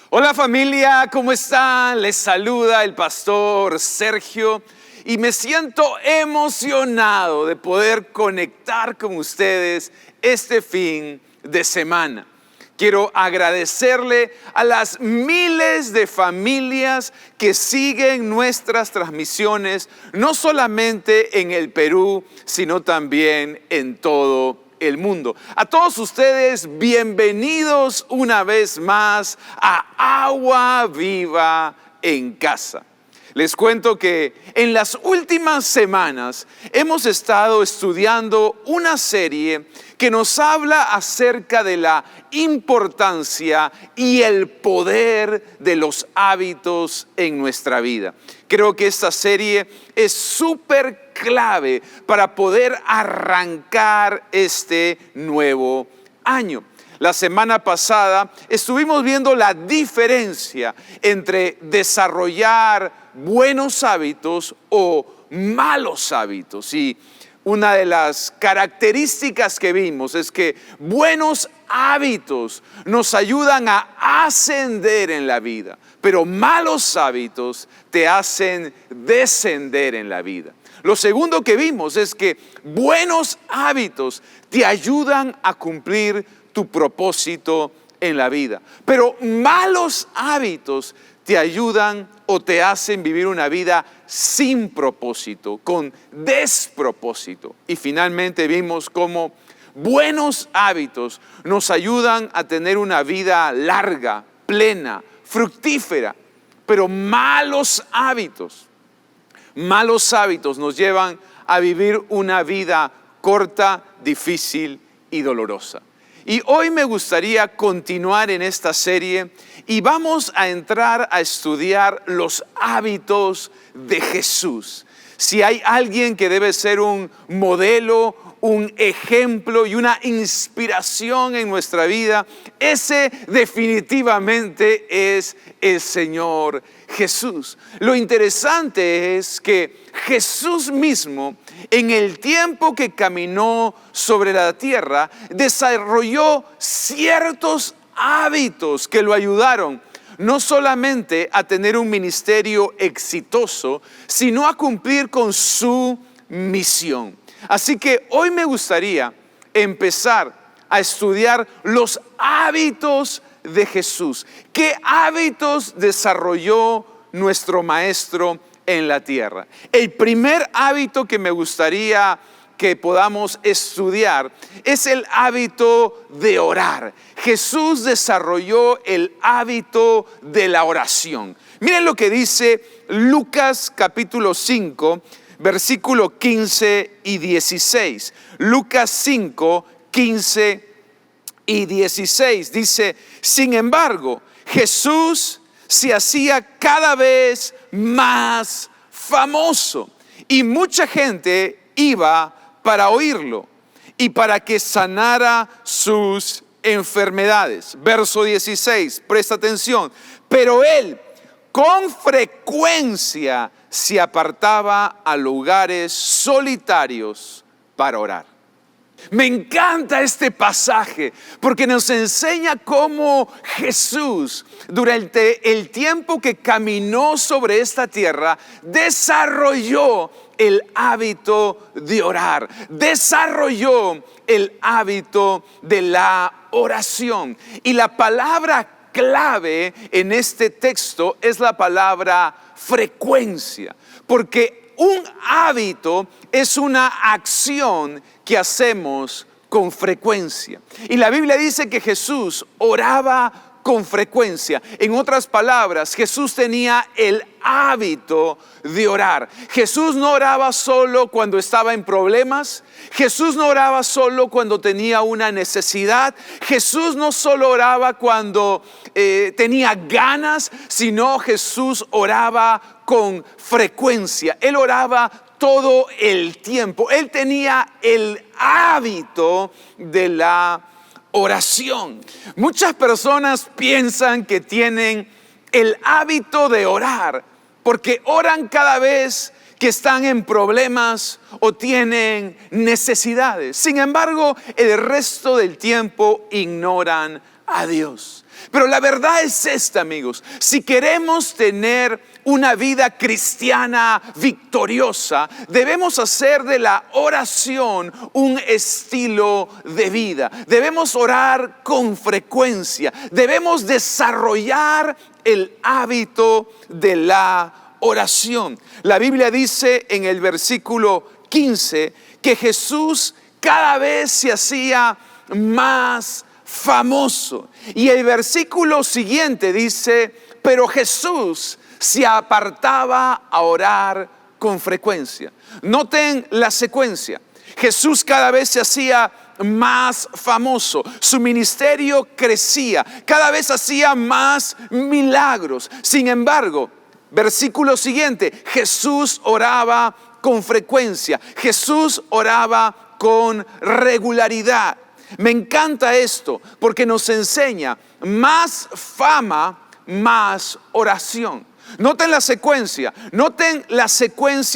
Hola familia, ¿cómo están? Les saluda el pastor Sergio y me siento emocionado de poder conectar con ustedes este fin de semana. Quiero agradecerle a las miles de familias que siguen nuestras transmisiones, no solamente en el Perú, sino también en todo el mundo. A todos ustedes, bienvenidos una vez más a Agua Viva en Casa. Les cuento que en las últimas semanas hemos estado estudiando una serie que nos habla acerca de la importancia y el poder de los hábitos en nuestra vida. Creo que esta serie es súper clave para poder arrancar este nuevo año. La semana pasada estuvimos viendo la diferencia entre desarrollar buenos hábitos o malos hábitos. Y una de las características que vimos es que buenos hábitos nos ayudan a ascender en la vida, pero malos hábitos te hacen descender en la vida. Lo segundo que vimos es que buenos hábitos te ayudan a cumplir tu propósito en la vida, pero malos hábitos te ayudan o te hacen vivir una vida sin propósito, con despropósito. Y finalmente vimos cómo buenos hábitos nos ayudan a tener una vida larga, plena, fructífera, pero malos hábitos nos llevan a vivir una vida corta, difícil y dolorosa. Y hoy me gustaría continuar en esta serie y vamos a entrar a estudiar los hábitos de Jesús. Si hay alguien que debe ser un modelo, un ejemplo y una inspiración en nuestra vida, ese definitivamente es el Señor Jesús. Lo interesante es que Jesús mismo, en el tiempo que caminó sobre la tierra, desarrolló ciertos hábitos que lo ayudaron no solamente a tener un ministerio exitoso, sino a cumplir con su misión. Así que hoy me gustaría empezar a estudiar los hábitos de Jesús. ¿Qué hábitos desarrolló nuestro Maestro en la tierra? El primer hábito que me gustaría que podamos estudiar es el hábito de orar. Jesús desarrolló el hábito de la oración. Miren lo que dice Lucas capítulo 5, versículo 15 y 16. Lucas 5, 15 y 16 dice: sin embargo, Jesús se hacía cada vez más famoso y mucha gente iba para oírlo y para que sanara sus enfermedades. Verso 16, presta atención. Pero él con frecuencia se apartaba a lugares solitarios para orar. Me encanta este pasaje porque nos enseña cómo Jesús, durante el tiempo que caminó sobre esta tierra, desarrolló el hábito de orar, desarrolló el hábito de la oración. Y la palabra clave en este texto es la palabra frecuencia, porque un hábito es una acción que hacemos con frecuencia. Y la Biblia dice que Jesús oraba con frecuencia. En otras palabras, Jesús tenía el hábito de orar. Jesús no oraba solo cuando estaba en problemas. Jesús no oraba solo cuando tenía una necesidad. Jesús no solo oraba cuando tenía ganas, sino Jesús oraba con frecuencia. Él oraba todo el tiempo. Él tenía el hábito de la oración. Muchas personas piensan que tienen el hábito de orar porque oran cada vez que están en problemas o tienen necesidades. Sin embargo, el resto del tiempo ignoran a Dios. Pero la verdad es esta, amigos. Si queremos tener una vida cristiana victoriosa, debemos hacer de la oración un estilo de vida. Debemos orar con frecuencia. Debemos desarrollar el hábito de la oración. La Biblia dice en el versículo 15 que Jesús cada vez se hacía más famoso. Y el versículo siguiente dice, pero Jesús se apartaba a orar con frecuencia. Noten la secuencia. Jesús cada vez se hacía más famoso, su ministerio crecía, cada vez hacía más milagros. Sin embargo, versículo siguiente, Jesús oraba con frecuencia, Jesús oraba con regularidad. Me encanta esto porque nos enseña más fama, más oración. Noten la secuencia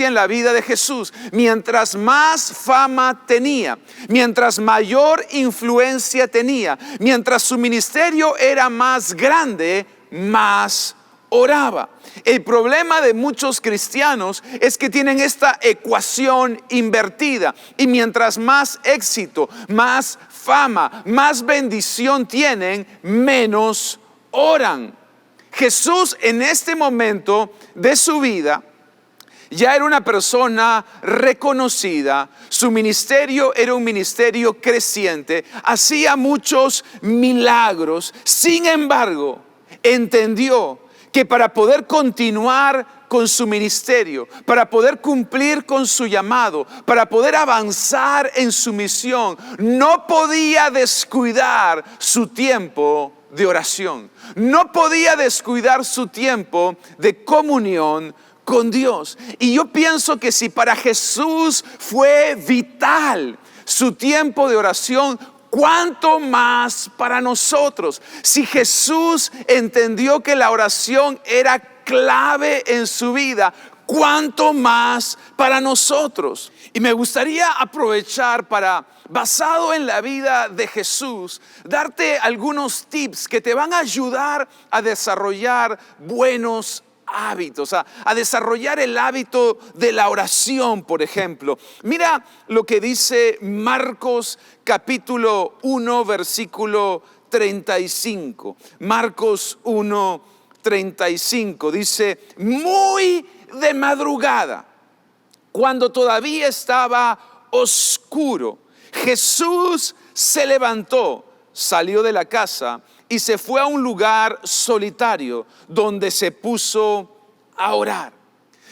en la vida de Jesús. Mientras más fama tenía, mientras mayor influencia tenía, mientras su ministerio era más grande, más oraba. El problema de muchos cristianos es que tienen esta ecuación invertida, y mientras más éxito, más fama, más bendición tienen, menos oran. Jesús en este momento de su vida ya era una persona reconocida, su ministerio era un ministerio creciente, hacía muchos milagros. Sin embargo, entendió que para poder continuar con su ministerio, para poder cumplir con su llamado, para poder avanzar en su misión, no podía descuidar su tiempo de oración. No podía descuidar su tiempo de comunión con Dios. Y yo pienso que si para Jesús fue vital su tiempo de oración, ¿cuánto más para nosotros? Si Jesús entendió que la oración era clave en su vida, ¿cuánto más para nosotros? Y me gustaría aprovechar para, basado en la vida de Jesús, darte algunos tips que te van a ayudar a desarrollar buenos hábitos, a desarrollar el hábito de la oración, por ejemplo. Mira lo que dice Marcos capítulo 1 versículo 35. Marcos 1, 35 dice, muy de madrugada, cuando todavía estaba oscuro, Jesús se levantó, salió de la casa y se fue a un lugar solitario donde se puso a orar.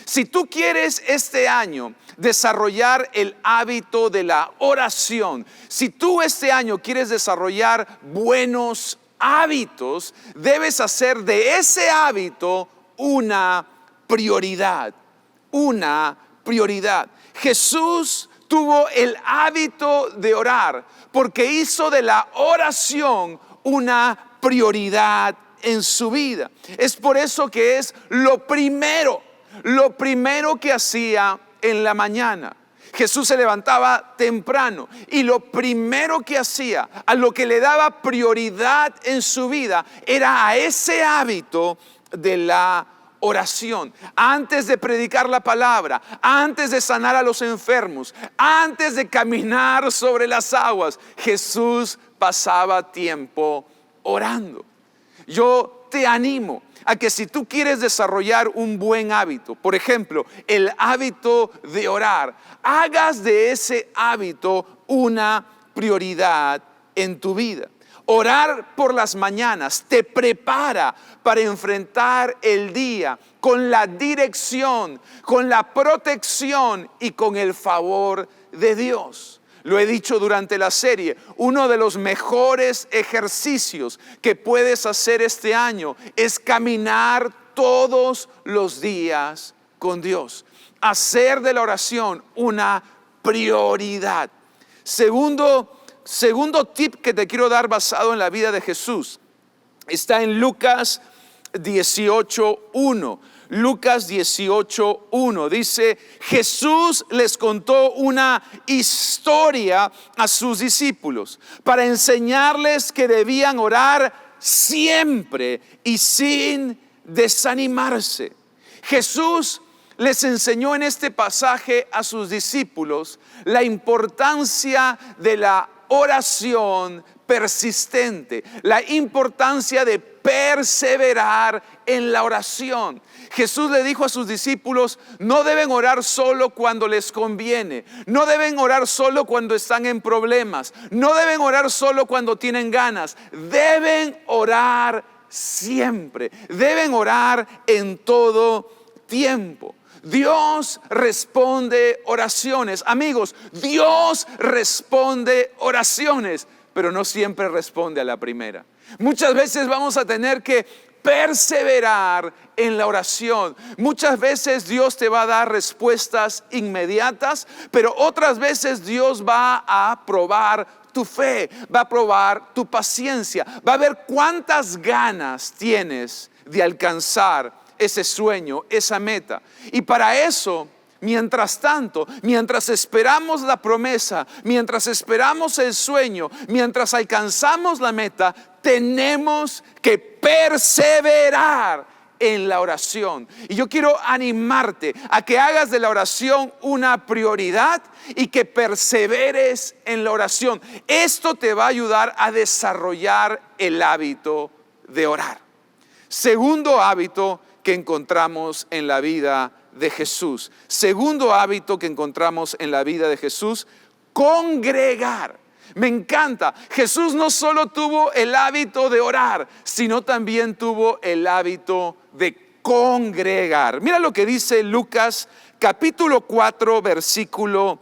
Si tú quieres este año desarrollar el hábito de la oración, si tú este año quieres desarrollar buenos hábitos, debes hacer de ese hábito una prioridad. Una prioridad. Jesús tuvo el hábito de orar porque hizo de la oración una prioridad en su vida. Es por eso que es lo primero que hacía en la mañana. Jesús se levantaba temprano y lo primero que hacía, a lo que le daba prioridad en su vida, era a ese hábito de la oración. Antes de predicar la palabra, antes de sanar a los enfermos, antes de caminar sobre las aguas, Jesús pasaba tiempo orando. Yo te animo a que si tú quieres desarrollar un buen hábito, por ejemplo, el hábito de orar, hagas de ese hábito una prioridad en tu vida. Orar por las mañanas te prepara para enfrentar el día con la dirección, con la protección y con el favor de Dios. Lo he dicho durante la serie, uno de los mejores ejercicios que puedes hacer este año es caminar todos los días con Dios. Hacer de la oración una prioridad. Segundo tip que te quiero dar basado en la vida de Jesús está en Lucas 18:1. Lucas 18:1 dice: Jesús les contó una historia a sus discípulos para enseñarles que debían orar siempre y sin desanimarse. Jesús les enseñó en este pasaje a sus discípulos la importancia de la oración persistente, la importancia de perseverar en la oración. Jesús le dijo a sus discípulos: no deben orar solo cuando les conviene, no deben orar solo cuando están en problemas, no deben orar solo cuando tienen ganas, deben orar siempre, deben orar en todo tiempo. Dios responde oraciones. Amigos, Dios responde oraciones, pero no siempre responde a la primera. Muchas veces vamos a tener que perseverar en la oración. Muchas veces Dios te va a dar respuestas inmediatas, pero otras veces Dios va a probar tu fe, va a probar tu paciencia, va a ver cuántas ganas tienes de alcanzar ese sueño, esa meta. Y para eso, mientras tanto, mientras esperamos la promesa, mientras esperamos el sueño, mientras alcanzamos la meta, tenemos que perseverar en la oración. Y yo quiero animarte a que hagas de la oración una prioridad y que perseveres en la oración. Esto te va a ayudar a desarrollar el hábito de orar. Segundo hábito que encontramos en la vida de Jesús. Segundo hábito que encontramos en la vida de Jesús: congregar. Me encanta. Jesús no solo tuvo el hábito de orar, sino también tuvo el hábito de congregar. Mira lo que dice Lucas capítulo 4 versículo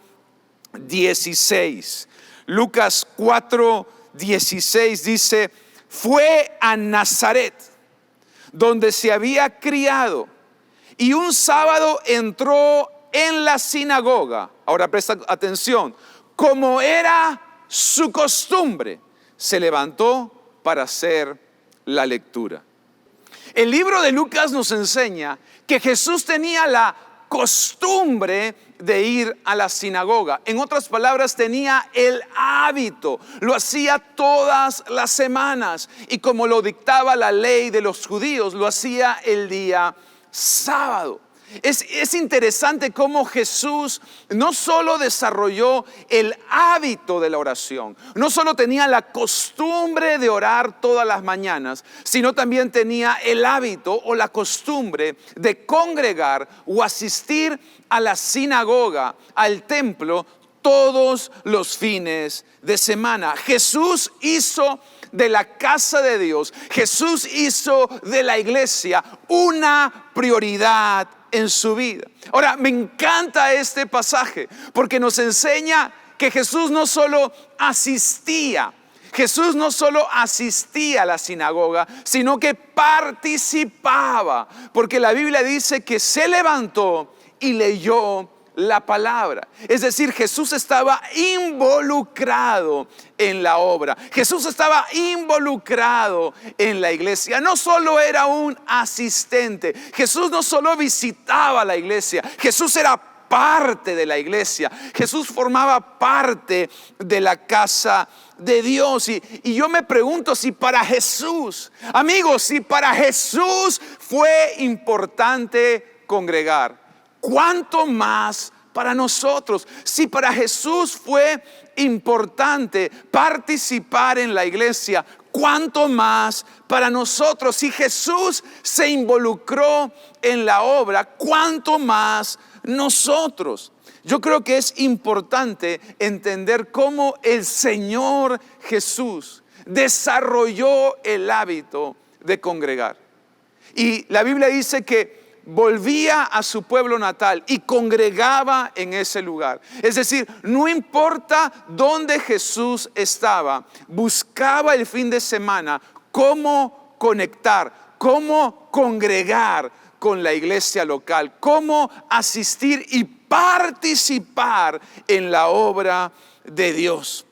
16. Lucas 4:16 dice: fue a Nazaret, donde se había criado, y un sábado entró en la sinagoga. Ahora presta atención. Como era su costumbre, se levantó para hacer la lectura. El libro de Lucas nos enseña que Jesús tenía la costumbre de ir a la sinagoga. En otras palabras, tenía el hábito, lo hacía todas las semanas, y como lo dictaba la ley de los judíos, lo hacía el día sábado. Es interesante cómo Jesús no solo desarrolló el hábito de la oración, no solo tenía la costumbre de orar todas las mañanas, sino también tenía el hábito o la costumbre de congregar o asistir a la sinagoga, al templo, todos los fines de semana. Jesús hizo de la casa de Dios, Jesús hizo de la iglesia una prioridad en su vida. Ahora, me encanta este pasaje porque nos enseña que Jesús no solo asistía a la sinagoga, sino que participaba, porque la Biblia dice que se levantó y leyó la palabra. Es decir, Jesús estaba involucrado en la obra. Jesús estaba involucrado en la iglesia. No solo era un asistente. Jesús no solo visitaba la iglesia. Jesús era parte de la iglesia. Jesús formaba parte de la casa de Dios. Y yo me pregunto si para Jesús, amigos, si para Jesús fue importante congregar, ¿cuánto más para nosotros? Si para Jesús fue importante participar en la iglesia, ¿cuánto más para nosotros? Si Jesús se involucró en la obra, ¿cuánto más nosotros? Yo creo que es importante entender cómo el Señor Jesús desarrolló el hábito de congregar. Y la Biblia dice que volvía a su pueblo natal y congregaba en ese lugar. Es decir, no importa dónde Jesús estaba, buscaba el fin de semana cómo conectar, cómo congregar con la iglesia local, cómo asistir y participar en la obra de Dios.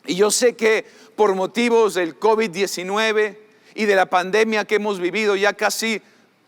Y yo sé que por motivos del COVID-19 y de la pandemia que hemos vivido ya casi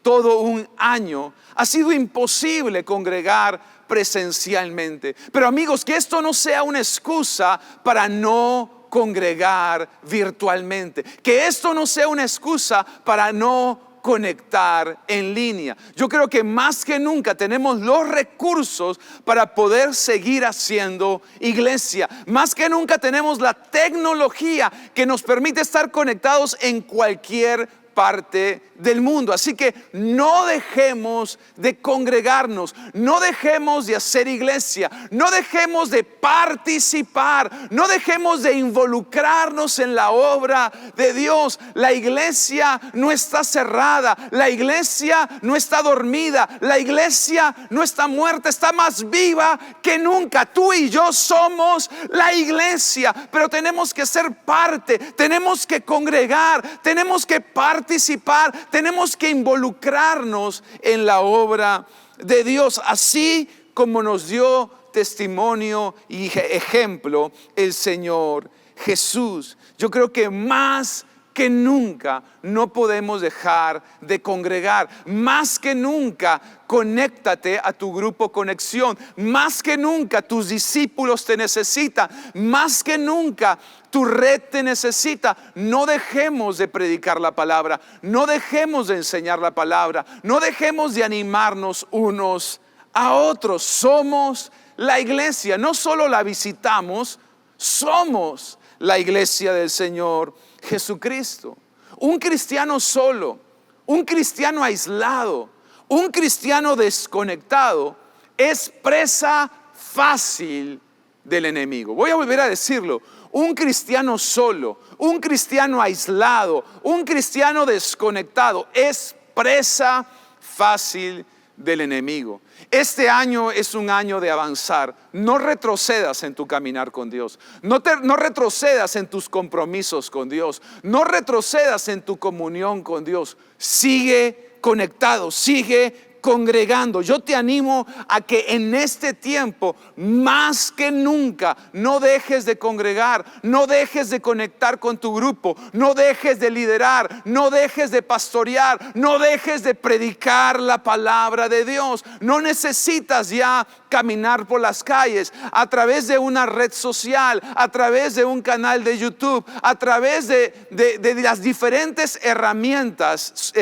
todo un año, ha sido imposible congregar presencialmente. Pero amigos, que esto no sea una excusa para no congregar virtualmente. Que esto no sea una excusa para no conectar en línea. Yo creo que más que nunca tenemos los recursos para poder seguir haciendo iglesia. Más que nunca tenemos la tecnología que nos permite estar conectados en cualquier parte del mundo. Así que no dejemos de congregarnos, no dejemos de hacer iglesia, no dejemos de participar, no dejemos de involucrarnos en la obra de Dios. La iglesia no está cerrada, la iglesia no está dormida, la iglesia no está muerta, está más viva que nunca. Tú y yo somos la iglesia, pero tenemos que ser parte, tenemos que congregar, tenemos que participar, tenemos que involucrarnos en la obra de Dios, así como nos dio testimonio y ejemplo el Señor Jesús. Yo creo que más que nunca no podemos dejar de congregar. Más que nunca, conéctate a tu grupo Conexión. Más que nunca, tus discípulos te necesitan. Más que nunca, tu red te necesita. No dejemos de predicar la palabra. No dejemos de enseñar la palabra. No dejemos de animarnos unos a otros. Somos la iglesia. No solo la visitamos, somos la iglesia del Señor Jesucristo. Un cristiano solo, un cristiano aislado, un cristiano desconectado es presa fácil del enemigo. Voy a volver a decirlo. Un cristiano solo, un cristiano aislado, un cristiano desconectado es presa fácil del enemigo. Este año es un año de avanzar. No retrocedas en tu caminar con Dios. No retrocedas en tus compromisos con Dios. No retrocedas en tu comunión con Dios. Sigue conectado, sigue congregando. Yo te animo a que en este tiempo, más que nunca, no dejes de congregar, no dejes de conectar con tu grupo, no dejes de liderar, no dejes de pastorear, no dejes de predicar la palabra de Dios. No necesitas ya caminar por las calles a través de una red social, a través de un canal de YouTube, a través de las diferentes herramientas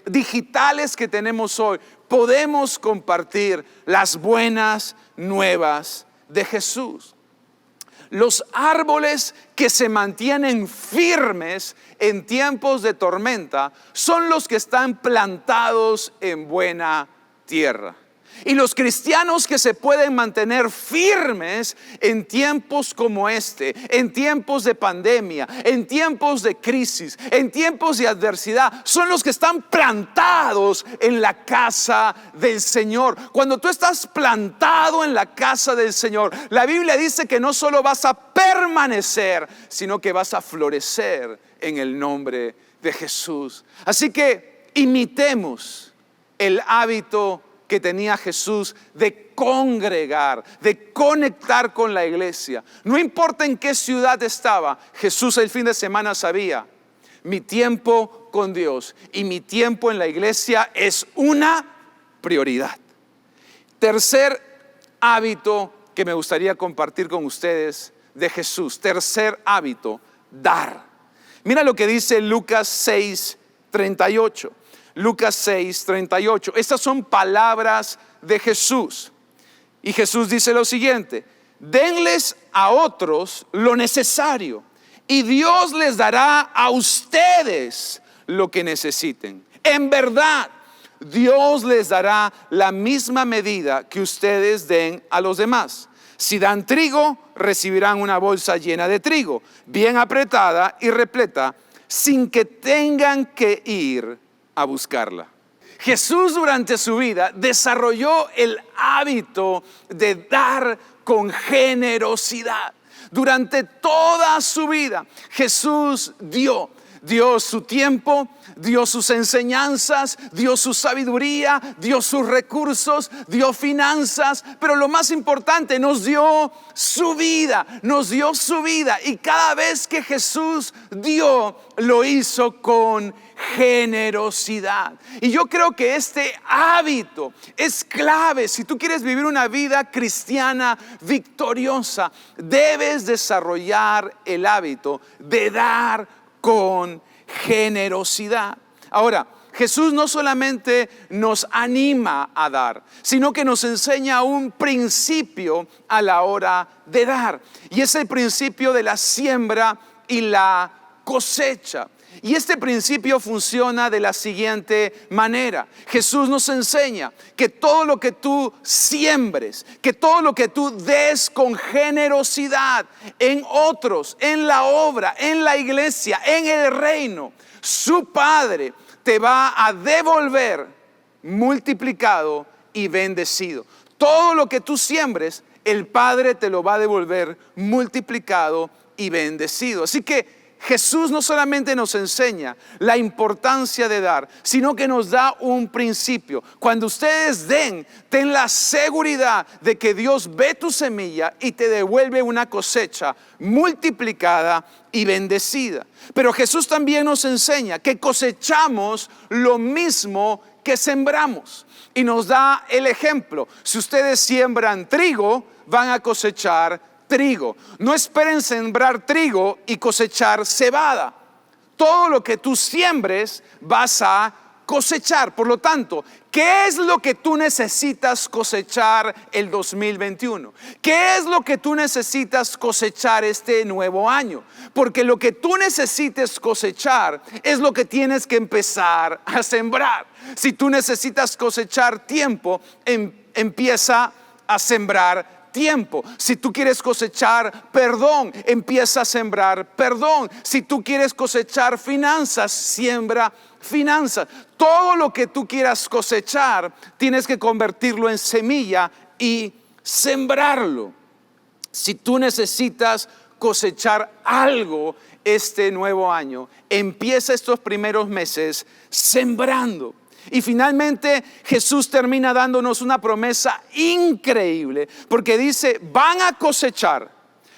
digitales que tenemos hoy. Podemos compartir las buenas nuevas de Jesús. Los árboles que se mantienen firmes en tiempos de tormenta son los que están plantados en buena tierra. Y los cristianos que se pueden mantener firmes en tiempos como este, en tiempos de pandemia, en tiempos de crisis, en tiempos de adversidad, son los que están plantados en la casa del Señor. Cuando tú estás plantado en la casa del Señor, la Biblia dice que no solo vas a permanecer, sino que vas a florecer en el nombre de Jesús. Así que imitemos el hábito que tenía Jesús de congregar, de conectar con la iglesia. No importa en qué ciudad estaba, Jesús el fin de semana sabía: mi tiempo con Dios y mi tiempo en la iglesia es una prioridad. Tercer hábito que me gustaría compartir con ustedes de Jesús. Tercer hábito: dar. Mira lo que dice Lucas 6:38. Lucas 6:38. Estas son palabras de Jesús. Y Jesús dice lo siguiente: denles a otros lo necesario y Dios les dará a ustedes lo que necesiten. En verdad, Dios les dará la misma medida que ustedes den a los demás. Si dan trigo, recibirán una bolsa llena de trigo, bien apretada y repleta, sin que tengan que ir a buscarla. Jesús durante su vida desarrolló el hábito de dar con generosidad. Durante toda su vida Jesús dio su tiempo, dio sus enseñanzas, dio su sabiduría, dio sus recursos, dio finanzas, pero lo más importante, nos dio su vida, y cada vez que Jesús dio, lo hizo con generosidad. Y yo creo que este hábito es clave. Si tú quieres vivir una vida cristiana victoriosa, debes desarrollar el hábito de dar con generosidad. Ahora, Jesús no solamente nos anima a dar, sino que nos enseña un principio a la hora de dar. Y es el principio de la siembra y la cosecha. Y este principio funciona de la siguiente manera. Jesús nos enseña que todo lo que tú siembres, que todo lo que tú des con generosidad en otros, en la obra, en la iglesia, en el reino, su Padre te va a devolver multiplicado y bendecido. Todo lo que tú siembres, el Padre te lo va a devolver multiplicado y bendecido. Así que Jesús no solamente nos enseña la importancia de dar, sino que nos da un principio. Cuando ustedes den, ten la seguridad de que Dios ve tu semilla y te devuelve una cosecha multiplicada y bendecida. Pero Jesús también nos enseña que cosechamos lo mismo que sembramos. Y nos da el ejemplo. Si ustedes siembran trigo, van a cosechar trigo. No esperen sembrar trigo y cosechar cebada. Todo lo que tú siembres vas a cosechar. Por lo tanto, ¿qué es lo que tú necesitas cosechar el 2021? ¿Qué es lo que tú necesitas cosechar este nuevo año? Porque lo que tú necesites cosechar es lo que tienes que empezar a sembrar. Si tú necesitas cosechar tiempo, empieza a sembrar tiempo. Si tú quieres cosechar perdón, empieza a sembrar perdón. Si tú quieres cosechar finanzas, siembra finanzas. Todo lo que tú quieras cosechar, tienes que convertirlo en semilla y sembrarlo. Si tú necesitas cosechar algo este nuevo año, empieza estos primeros meses sembrando. Y finalmente Jesús termina dándonos una promesa increíble, porque dice: van a cosechar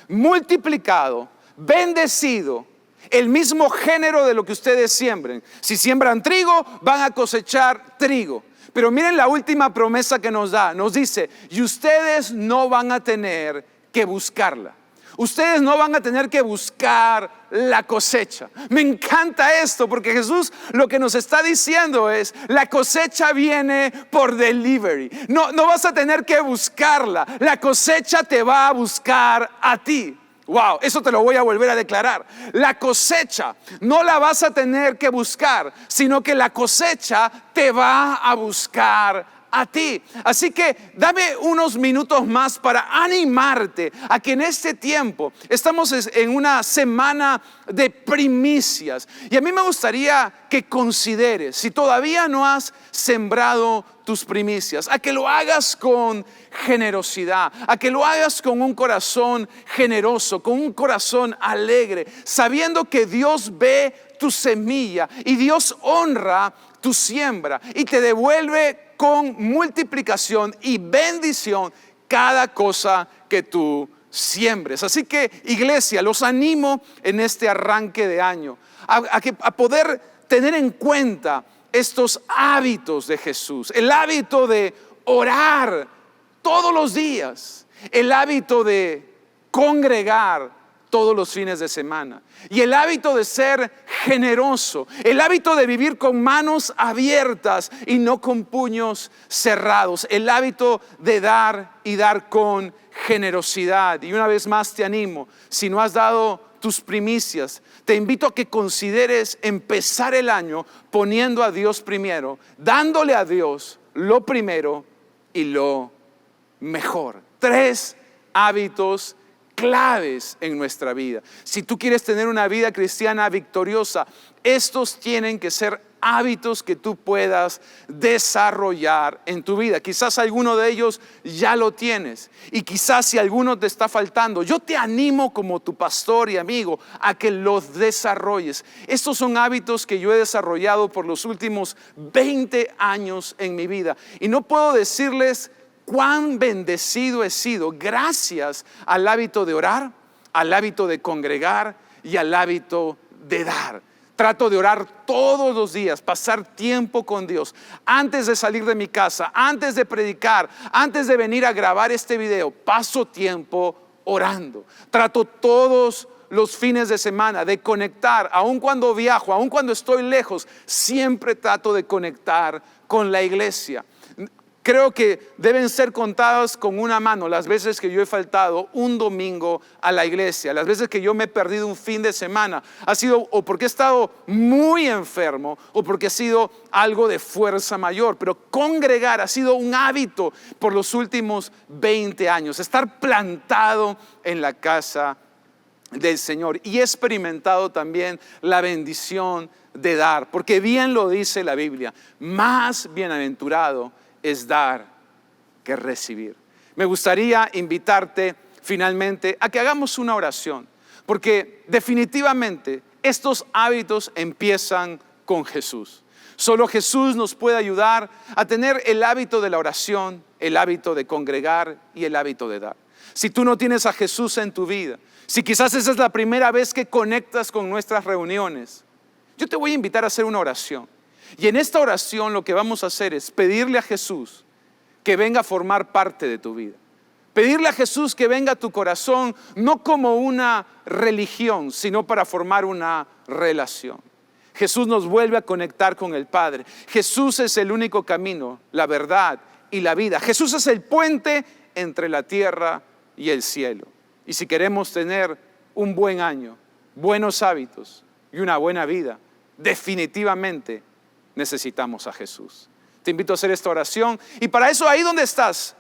multiplicado, bendecido, el mismo género de lo que ustedes siembren. Si siembran trigo, van a cosechar trigo. Pero miren la última promesa que nos da. Nos dice: y ustedes no van a tener que buscarla. Ustedes no van a tener que buscar la cosecha. Me encanta esto, porque Jesús lo que nos está diciendo es: la cosecha viene por delivery. No vas a tener que buscarla. La cosecha te va a buscar a ti. Wow, eso te lo voy a volver a declarar. La cosecha no la vas a tener que buscar, sino que la cosecha te va a buscar a ti. Así que dame unos minutos más para animarte a que en este tiempo estamos en una semana de primicias. Y a mí me gustaría que consideres, si todavía no has sembrado tus primicias, a que lo hagas con generosidad, a que lo hagas con un corazón generoso, con un corazón alegre, sabiendo que Dios ve tu semilla y Dios honra tu siembra y te devuelve con multiplicación y bendición cada cosa que tú siembres. Así que, iglesia, los animo en este arranque de año a poder tener en cuenta estos hábitos de Jesús. El hábito de orar todos los días, el hábito de congregar todos los fines de semana, y el hábito de ser generoso, el hábito de vivir con manos abiertas y no con puños cerrados, el hábito de dar y dar con generosidad. Y una vez más te animo, si no has dado tus primicias, te invito a que consideres empezar el año poniendo a Dios primero, dándole a Dios lo primero y lo mejor. 3 hábitos claves en nuestra vida. Si tú quieres tener una vida cristiana victoriosa, estos tienen que ser hábitos que tú puedas desarrollar en tu vida. Quizás alguno de ellos ya lo tienes, y quizás si alguno te está faltando, yo te animo como tu pastor y amigo a que los desarrolles. Estos son hábitos que yo he desarrollado por los últimos 20 años en mi vida, y no puedo decirles cuán bendecido he sido gracias al hábito de orar, al hábito de congregar y al hábito de dar. Trato de orar todos los días, pasar tiempo con Dios. Antes de salir de mi casa, antes de predicar, antes de venir a grabar este video, paso tiempo orando. Trato todos los fines de semana de conectar, aun cuando viajo, aun cuando estoy lejos, siempre trato de conectar con la iglesia. Creo que deben ser contadas con una mano las veces que yo he faltado un domingo a la iglesia, las veces que yo me he perdido un fin de semana. Ha sido o porque he estado muy enfermo o porque ha sido algo de fuerza mayor. Pero congregar ha sido un hábito por los últimos 20 años. Estar plantado en la casa del Señor. Y he experimentado también la bendición de dar. Porque bien lo dice la Biblia, más bienaventurado es dar que recibir. Me gustaría invitarte finalmente a que hagamos una oración, porque definitivamente estos hábitos empiezan con Jesús. Solo Jesús nos puede ayudar a tener el hábito de la oración, el hábito de congregar y el hábito de dar. Si tú no tienes a Jesús en tu vida, si quizás esa es la primera vez que conectas con nuestras reuniones, yo te voy a invitar a hacer una oración. Y en esta oración lo que vamos a hacer es pedirle a Jesús que venga a formar parte de tu vida. Pedirle a Jesús que venga a tu corazón, no como una religión, sino para formar una relación. Jesús nos vuelve a conectar con el Padre. Jesús es el único camino, la verdad y la vida. Jesús es el puente entre la tierra y el cielo. Y si queremos tener un buen año, buenos hábitos y una buena vida, definitivamente necesitamos a Jesús. Te invito a hacer esta oración y para eso, ahí donde estás,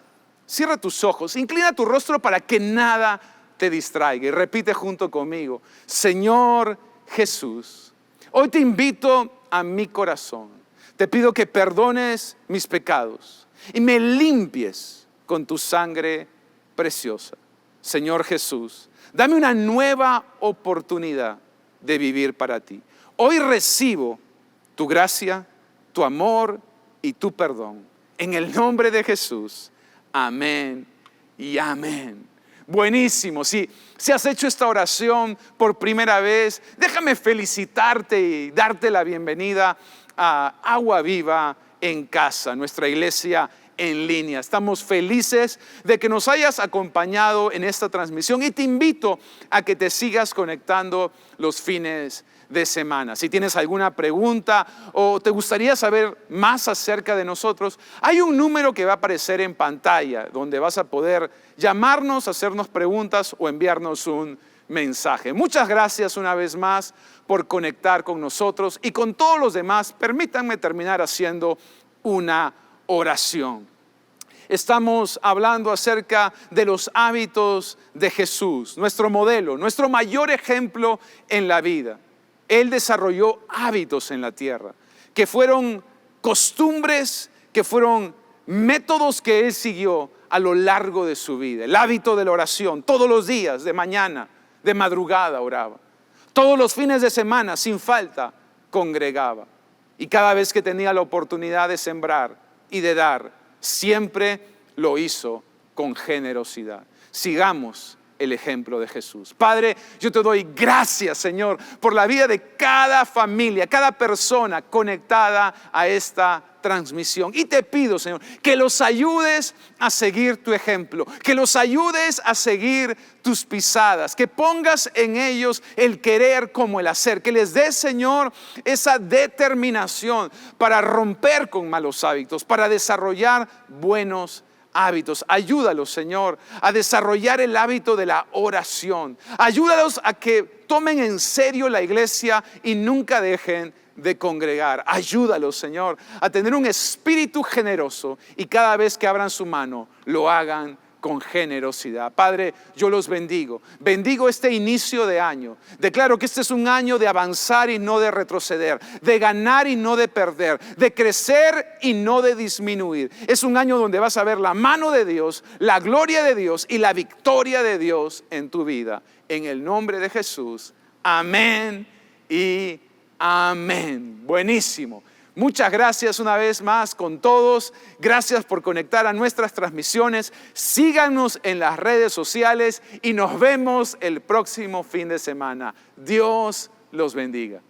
cierra tus ojos, inclina tu rostro para que nada te distraiga y repite junto conmigo: Señor Jesús, hoy te invito a mi corazón. Te pido que perdones mis pecados y me limpies con tu sangre preciosa. Señor Jesús, dame una nueva oportunidad de vivir para ti. Hoy recibo tu gracia, tu amor y tu perdón. En el nombre de Jesús. Amén y amén. Buenísimo. Si has hecho esta oración por primera vez, déjame felicitarte y darte la bienvenida a Agua Viva en Casa, nuestra iglesia en línea. Estamos felices de que nos hayas acompañado en esta transmisión y te invito a que te sigas conectando los fines de semana. Si tienes alguna pregunta o te gustaría saber más acerca de nosotros, hay un número que va a aparecer en pantalla donde vas a poder llamarnos, hacernos preguntas o enviarnos un mensaje. Muchas gracias una vez más por conectar con nosotros y con todos los demás. Permítanme terminar haciendo una oración. Estamos hablando acerca de los hábitos de Jesús, nuestro modelo, nuestro mayor ejemplo en la vida. Él desarrolló hábitos en la tierra, que fueron costumbres, que fueron métodos que Él siguió a lo largo de su vida. El hábito de la oración, todos los días, de mañana, de madrugada oraba. Todos los fines de semana, sin falta, congregaba. Y cada vez que tenía la oportunidad de sembrar y de dar, siempre lo hizo con generosidad. Sigamos el ejemplo de Jesús. Padre, yo te doy gracias, Señor, por la vida de cada familia, cada persona conectada a esta transmisión. Y te pido, Señor, que los ayudes a seguir tu ejemplo, que los ayudes a seguir tus pisadas, que pongas en ellos el querer como el hacer, que les des, Señor, esa determinación para romper con malos hábitos, para desarrollar buenos hábitos. Ayúdalos, Señor, a desarrollar el hábito de la oración. Ayúdalos a que tomen en serio la iglesia y nunca dejen de congregar. Ayúdalos, Señor, a tener un espíritu generoso y cada vez que abran su mano, lo hagan con generosidad. Padre, yo los bendigo. Bendigo este inicio de año. Declaro que este es un año de avanzar y no de retroceder, de ganar y no de perder, de crecer y no de disminuir. Es un año donde vas a ver la mano de Dios, la gloria de Dios y la victoria de Dios en tu vida. En el nombre de Jesús. Amén y amén. Buenísimo. Muchas gracias una vez más con todos. Gracias por conectar a nuestras transmisiones. Síganos en las redes sociales y nos vemos el próximo fin de semana. Dios los bendiga.